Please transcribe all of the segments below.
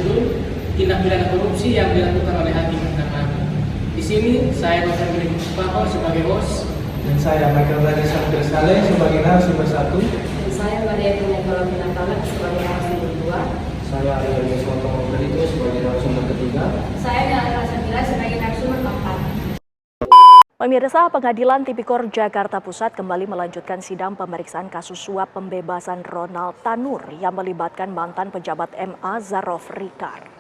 berjudul tindak pidana korupsi yang dilakukan oleh Hakim Mahkamah Agung. Di sini saya Novel Milik Paho sebagai host, dan saya Michael Radis Saleh sebagai narasumber 1. Dan saya Maria Pinagala Pinatala sebagai narasumber 2. Saya Arya Yuswanto Mobrito sebagai narasumber 3. Saya Dara Sapira sebagai narasumber 4. Pemirsa, Pengadilan Tipikor Jakarta Pusat kembali melanjutkan sidang pemeriksaan kasus suap pembebasan Ronald Tanur yang melibatkan mantan pejabat MA Zarof Rikar.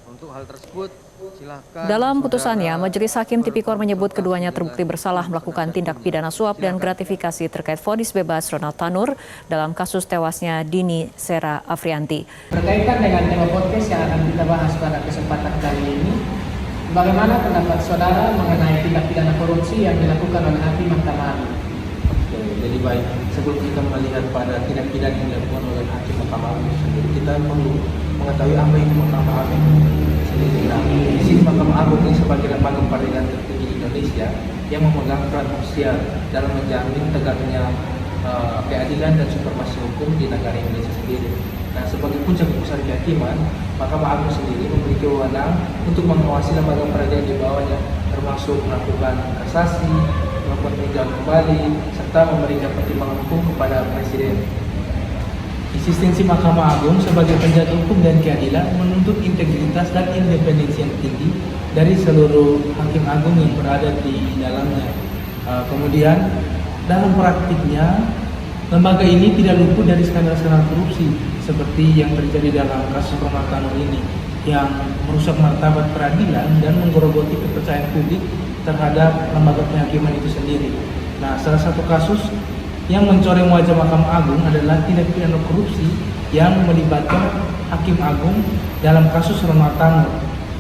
Untuk hal tersebut, silakan. Dalam putusannya, Majelis Hakim Tipikor menyebut keduanya terbukti bersalah melakukan tindak pidana suap dan gratifikasi terkait vonis bebas Ronald Tanur dalam kasus tewasnya Dini Sera Afrianti. berkaitan dengan tema podcast yang akan kita bahas pada kesempatan kali ini, bagaimana pendapat saudara mengenai tindak pidana korupsi yang dilakukan oleh Hakim Mahkamah Agung? Jadi baik, sebelum kita melihat pada tindak pidana yang dilakukan oleh Hakim Mahkamah Agung sendiri, kita perlu mengetahui apa itu Mahkamah Agung sendiri. Nah, di sini Mahkamah Agung ini sebagai lembaga peradilan tertinggi di Indonesia yang memegang peran krusial dalam menjamin tegaknya keadilan dan supremasi hukum di negara Indonesia sendiri. Nah, sebagai puncak pusat kehakiman, Mahkamah Agung sendiri memiliki wewenang untuk mengawasi lembaga peradilan di bawahnya, termasuk melakukan kasasi, melakukan peninjauan kembali, serta memberikan pertimbangan hukum kepada Presiden. Eksistensi Mahkamah Agung sebagai penjaga hukum dan keadilan menuntut integritas dan independensi yang tinggi dari seluruh hakim agung yang berada di dalamnya. Kemudian dalam praktiknya, lembaga ini tidak luput dari skandal-skandal korupsi seperti yang terjadi dalam kasus Ronald Tanur ini, yang merusak martabat peradilan dan menggerogoti kepercayaan publik terhadap lembaga penghakiman itu sendiri. Nah, salah satu kasus yang mencoreng wajah Mahkamah Agung adalah tindak pidana korupsi yang melibatkan Hakim Agung dalam kasus Ronald Tanur.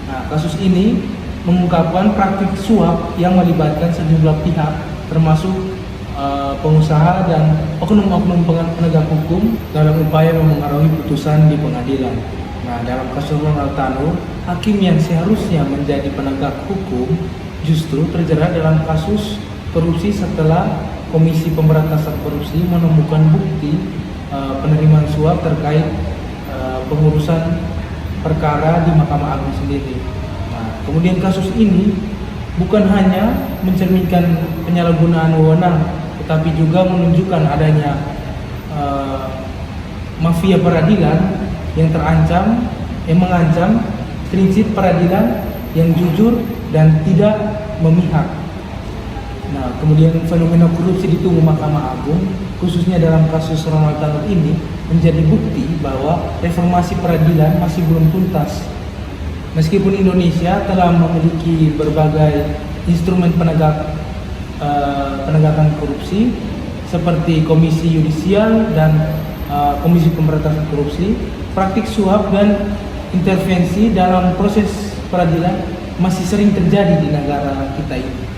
Nah, kasus ini mengungkapkan praktik suap yang melibatkan sejumlah pihak, termasuk pengusaha dan oknum-oknum penegak hukum dalam upaya memengaruhi putusan di pengadilan. Nah, dalam kasus Ronald Tanur, hakim yang seharusnya menjadi penegak hukum justru terjerat dalam kasus korupsi setelah Komisi Pemberantasan Korupsi menemukan bukti penerimaan suap terkait pengurusan perkara di Mahkamah Agung sendiri. Nah, kemudian kasus ini bukan hanya mencerminkan penyalahgunaan wewenang, tetapi juga menunjukkan adanya mafia peradilan yang mengancam prinsip peradilan yang jujur dan tidak memihak. Nah, kemudian fenomena korupsi di tubuh Mahkamah Agung, khususnya dalam kasus Ronald Tanur ini, menjadi bukti bahwa reformasi peradilan masih belum tuntas. Meskipun Indonesia telah memiliki berbagai instrumen penegakan korupsi seperti Komisi Yudisial dan Komisi Pemberantasan Korupsi, praktik suap dan intervensi dalam proses peradilan masih sering terjadi di negara kita ini.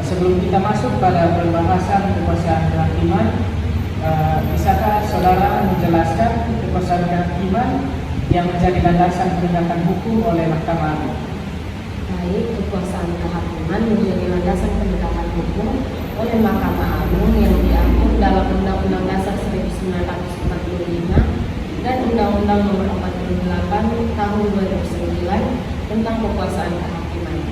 Sebelum kita masuk pada pembahasan kekuasaan kehakiman, bisakah saudara menjelaskan kekuasaan kehakiman yang menjadi landasan penegakan hukum oleh Mahkamah Agung? Baik, kekuasaan kehakiman menjadi landasan penegakan hukum oleh Mahkamah Agung yang diatur dalam Undang-Undang Dasar 1945 dan Undang-Undang Nomor 48 Tahun 2009 tentang kekuasaan kehakiman.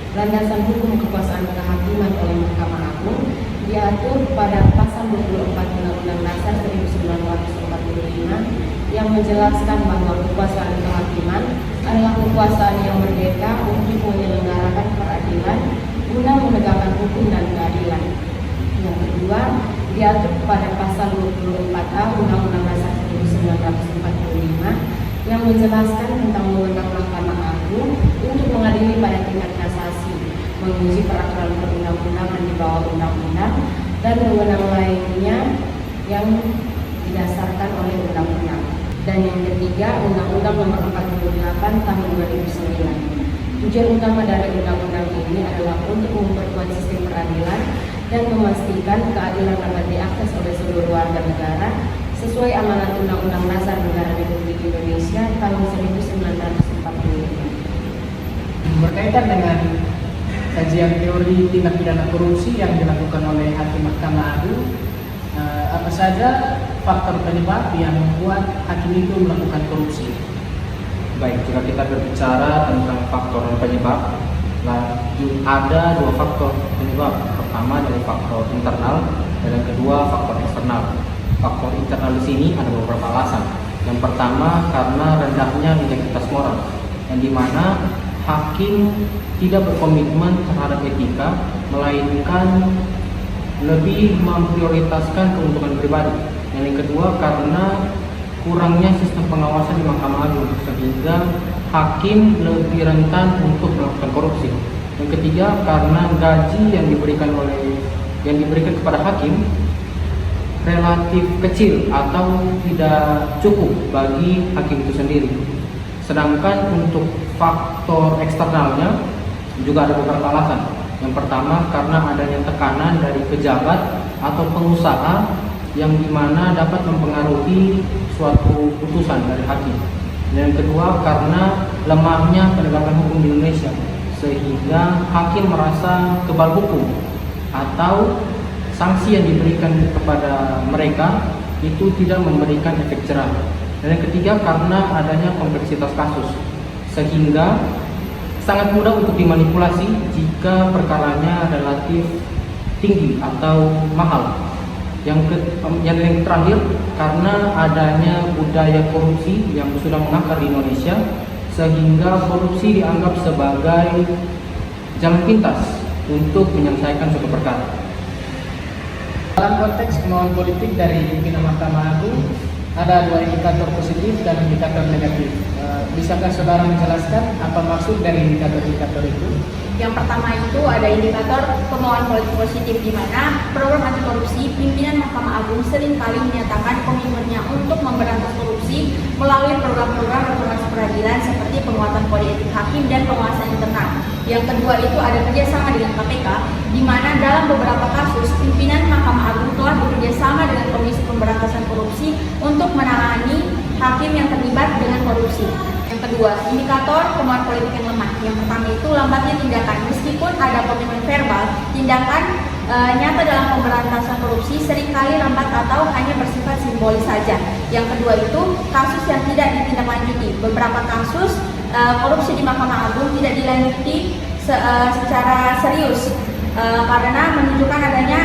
Landasan hukum kekuasaan kehakiman oleh Mahkamah Agung diatur pada pasal 24 Undang-Undang Dasar 1945 yang menjelaskan bahwa kekuasaan kehakiman adalah kekuasaan yang merdeka untuk menyelenggarakan peradilan guna menegakkan hukum dan keadilan. Yang kedua, diatur pada pasal 24A Undang-Undang Dasar 1945 yang menjelaskan tentang wewenang Mahkamah Agung untuk mengadili pada tingkat kasasi, menguji peraturan perundang-undangan di bawah undang-undang, dan wewenang lainnya yang didasarkan oleh undang-undang. Dan yang ketiga, Undang-Undang Nomor 48 Tahun 2009. Tujuan utama dari undang-undang ini adalah untuk memperkuat sistem peradilan dan memastikan keadilan dapat diakses oleh seluruh warga negara sesuai amanat Undang-Undang Dasar Negara Republik Indonesia tahun 1945. Berkaitan dengan kajian teori tindak pidana korupsi yang dilakukan oleh Hakim Mahkamah Agung. Apa saja faktor penyebab yang membuat hakim itu melakukan korupsi? Baik, jika kita berbicara tentang faktor penyebab, ada dua faktor penyebab. Pertama dari faktor internal dan yang kedua faktor eksternal. Faktor internal di sini ada beberapa alasan. Yang pertama karena rendahnya integritas moral, yang dimana hakim tidak berkomitmen terhadap etika, melainkan lebih memprioritaskan keuntungan pribadi. Yang kedua karena kurangnya sistem pengawasan di Mahkamah Agung, sehingga hakim lebih rentan untuk melakukan korupsi. Yang ketiga karena gaji yang diberikan kepada hakim relatif kecil atau tidak cukup bagi hakim itu sendiri. Sedangkan untuk faktor eksternalnya juga ada beberapa alasan. Yang pertama karena adanya tekanan dari pejabat atau pengusaha yang dimana dapat mempengaruhi suatu putusan dari hakim. Yang kedua karena lemahnya penegakan hukum di Indonesia, sehingga hakim merasa kebal hukum atau sanksi yang diberikan kepada mereka itu tidak memberikan efek jerah. Dan yang ketiga karena adanya kompleksitas kasus, sehingga sangat mudah untuk dimanipulasi jika perkaranya relatif tinggi atau mahal. Yang terakhir karena adanya budaya korupsi yang sudah mengakar di Indonesia, sehingga korupsi dianggap sebagai jalan pintas untuk menyelesaikan suatu perkara. Dalam konteks kemauan politik dari pimpinan Mahkamah Agung, ada dua indikator positif dan indikator negatif. Bisakah saudara menjelaskan apa maksud dari indikator-indikator itu? Yang pertama itu ada indikator kemauan politik positif, di mana program anti korupsi pimpinan Mahkamah Agung seringkali menyatakan komitmennya untuk memberantas korupsi melalui program-program reformasi peradilan seperti penguatan kode etik hakim dan pengawasan internal. Yang kedua itu ada kerjasama dengan KPK, di mana dalam beberapa kasus pimpinan Mahkamah Agung telah bekerjasama dengan Komisi Pemberantasan Korupsi untuk menangani hakim yang terlibat dengan korupsi. Yang kedua, indikator kemauan politik yang lemah. Yang pertama itu lambatnya tindakan. Meskipun ada komitmen verbal, tindakan nyata dalam pemberantasan korupsi seringkali lambat atau hanya bersifat simbolis saja. Yang kedua itu kasus yang tidak ditindaklanjuti. Beberapa kasus korupsi di Mahkamah Agung tidak dilanjuti secara serius karena menunjukkan adanya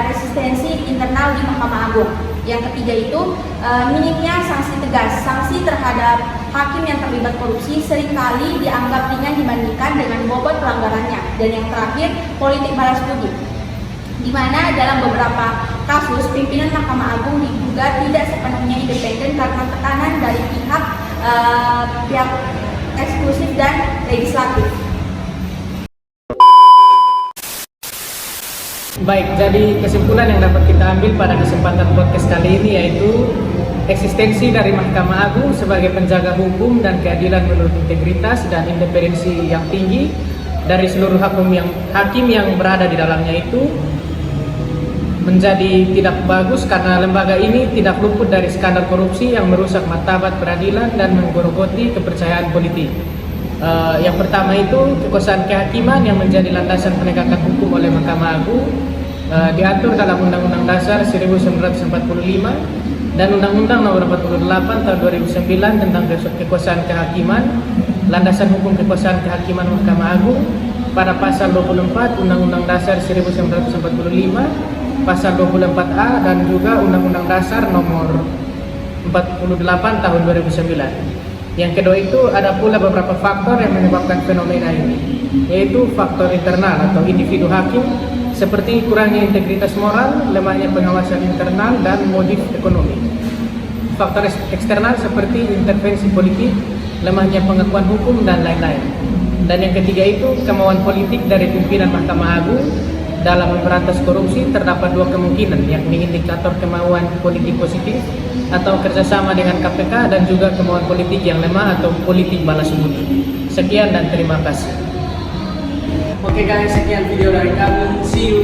resistensi internal di Mahkamah Agung. Yang ketiga itu minimnya sanksi tegas. Sanksi terhadap hakim yang terlibat korupsi seringkali dianggap ringan dibandingkan dengan bobot pelanggarannya. Dan yang terakhir, politik balas budi, di mana dalam beberapa kasus pimpinan Mahkamah Agung diduga tidak sepenuhnya independen karena tekanan dari pihak eksklusif dan legislatif. Baik, jadi kesimpulan yang dapat kita ambil pada kesempatan podcast kali ini yaitu eksistensi dari Mahkamah Agung sebagai penjaga hukum dan keadilan menurut integritas dan independensi yang tinggi dari seluruh hakim yang berada di dalamnya itu menjadi tidak bagus karena lembaga ini tidak luput dari skandal korupsi yang merusak martabat peradilan dan menggerogoti kepercayaan politik. Yang pertama itu kekuasaan kehakiman yang menjadi landasan penegakan hukum oleh Mahkamah Agung diatur dalam Undang-Undang Dasar 1945 dan Undang-Undang Nomor 48 Tahun 2009 tentang kekuasaan kehakiman. Landasan hukum kekuasaan kehakiman Mahkamah Agung pada pasal 24 Undang-Undang Dasar 1945, pasal 24A dan juga Undang-Undang Dasar Nomor 48 Tahun 2009. Yang kedua itu ada pula beberapa faktor yang menyebabkan fenomena ini, yaitu faktor internal atau individu hakim seperti kurangnya integritas moral, lemahnya pengawasan internal, dan motif ekonomi. Faktor eksternal seperti intervensi politik, lemahnya pengakuan hukum, dan lain-lain. Dan yang ketiga itu kemauan politik dari pimpinan Mahkamah Agung dalam memberantas korupsi. Terdapat dua kemungkinan, yakni indikator kemauan politik positif atau kerjasama dengan KPK dan juga kemauan politik yang lemah atau politik balas budi. Sekian dan terima kasih. Oke guys, sekian video dari kami. See you